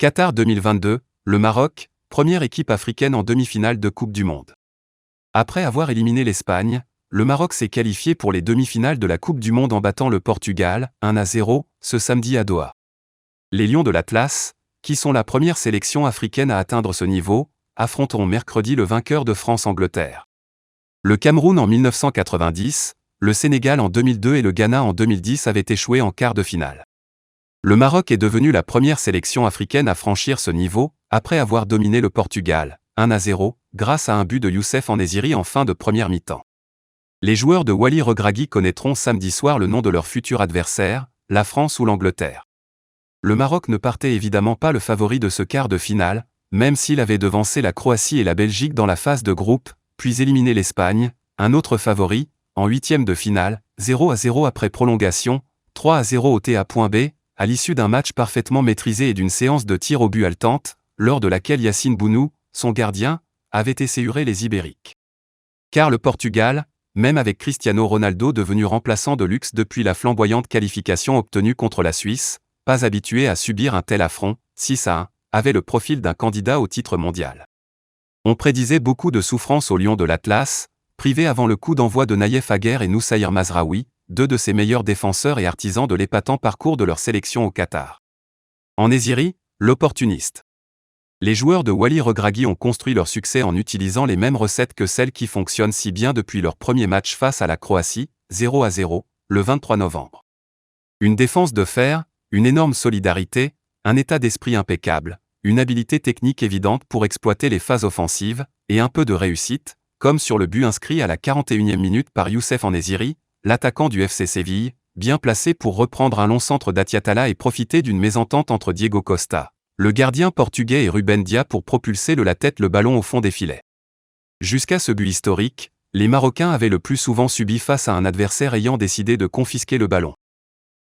Qatar 2022, le Maroc, première équipe africaine en demi-finale de Coupe du Monde. Après avoir éliminé l'Espagne, le Maroc s'est qualifié pour les demi-finales de la Coupe du Monde en battant le Portugal, 1-0, ce samedi à Doha. Les Lions de l'Atlas, qui sont la première sélection africaine à atteindre ce niveau, affronteront mercredi le vainqueur de France-Angleterre. Le Cameroun en 1990, le Sénégal en 2002 et le Ghana en 2010 avaient échoué en quart de finale. Le Maroc est devenu la première sélection africaine à franchir ce niveau, après avoir dominé le Portugal, 1-0, grâce à un but de Youssef En-Nesyri en fin de première mi-temps. Les joueurs de Wally Regragui connaîtront samedi soir le nom de leur futur adversaire, la France ou l'Angleterre. Le Maroc ne partait évidemment pas le favori de ce quart de finale, même s'il avait devancé la Croatie et la Belgique dans la phase de groupe, puis éliminé l'Espagne, un autre favori, en huitième de finale, 0-0 après prolongation, 3-0 au TA.B, à l'issue d'un match parfaitement maîtrisé et d'une séance de tirs au but haletante, lors de laquelle Yacine Bounou, son gardien, avait esséuré les Ibériques. Car le Portugal, même avec Cristiano Ronaldo devenu remplaçant de luxe depuis la flamboyante qualification obtenue contre la Suisse, pas habitué à subir un tel affront, 6-1, avait le profil d'un candidat au titre mondial. On prédisait beaucoup de souffrance aux Lions de l'Atlas, privés avant le coup d'envoi de Naïef Aguer et Noussaïr Mazraoui, deux de ses meilleurs défenseurs et artisans de l'épatant parcours de leur sélection au Qatar. En-Nesyri, l'opportuniste. Les joueurs de Wally Regragui ont construit leur succès en utilisant les mêmes recettes que celles qui fonctionnent si bien depuis leur premier match face à la Croatie, 0-0, le 23 novembre. Une défense de fer, une énorme solidarité, un état d'esprit impeccable, une habileté technique évidente pour exploiter les phases offensives, et un peu de réussite, comme sur le but inscrit à la 41e minute par Youssef En-Nesyri, l'attaquant du FC Séville, bien placé pour reprendre un long centre d'Atiatala et profiter d'une mésentente entre Diego Costa, le gardien portugais et Ruben Dia pour propulser de la tête le ballon au fond des filets. Jusqu'à ce but historique, les Marocains avaient le plus souvent subi face à un adversaire ayant décidé de confisquer le ballon.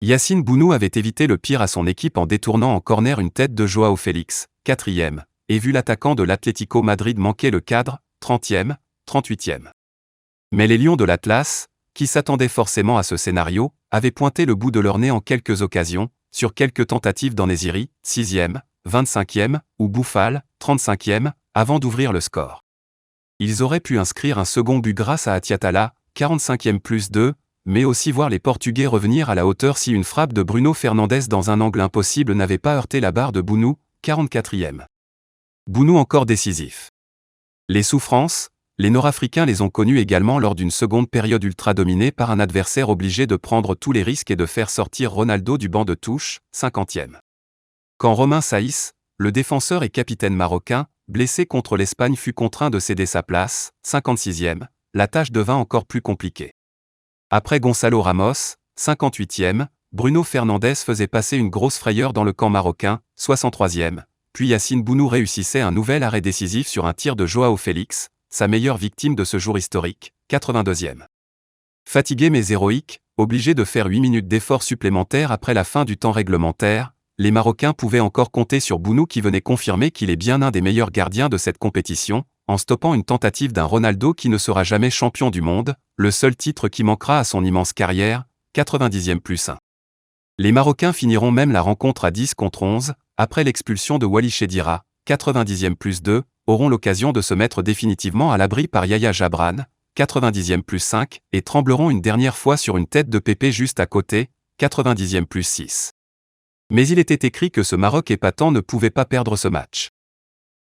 Yacine Bounou avait évité le pire à son équipe en détournant en corner une tête de Joao Félix, 4e, et vu l'attaquant de l'Atlético Madrid manquer le cadre, 30e, 38e. Mais les Lions de l'Atlas, qui s'attendaient forcément à ce scénario, avaient pointé le bout de leur nez en quelques occasions, sur quelques tentatives d'En-Nesyri, 6e, 25e, ou Bouffal, 35e, avant d'ouvrir le score. Ils auraient pu inscrire un second but grâce à Atiatala, 45e plus 2, mais aussi voir les Portugais revenir à la hauteur si une frappe de Bruno Fernandes dans un angle impossible n'avait pas heurté la barre de Bounou, 44e. Bounou encore décisif. Les souffrances, les Nord-Africains les ont connues également lors d'une seconde période ultra dominée par un adversaire obligé de prendre tous les risques et de faire sortir Ronaldo du banc de touche, 50e. Quand Romain Saïs, le défenseur et capitaine marocain, blessé contre l'Espagne fut contraint de céder sa place, 56e, la tâche devint encore plus compliquée. Après Gonzalo Ramos, 58e, Bruno Fernandes faisait passer une grosse frayeur dans le camp marocain, 63e, puis Yacine Bounou réussissait un nouvel arrêt décisif sur un tir de Joao Félix, sa meilleure victime de ce jour historique, 82e. Fatigué mais héroïque, obligé de faire 8 minutes d'effort supplémentaires après la fin du temps réglementaire, les Marocains pouvaient encore compter sur Bounou qui venait confirmer qu'il est bien un des meilleurs gardiens de cette compétition, en stoppant une tentative d'un Ronaldo qui ne sera jamais champion du monde, le seul titre qui manquera à son immense carrière, 90e plus 1. Les Marocains finiront même la rencontre à 10 contre 11, après l'expulsion de Wally Chedira, 90e plus 2, auront l'occasion de se mettre définitivement à l'abri par Yaya Jabran, 90e plus 5, et trembleront une dernière fois sur une tête de Pépé juste à côté, 90e plus 6. Mais il était écrit que ce Maroc épatant ne pouvait pas perdre ce match.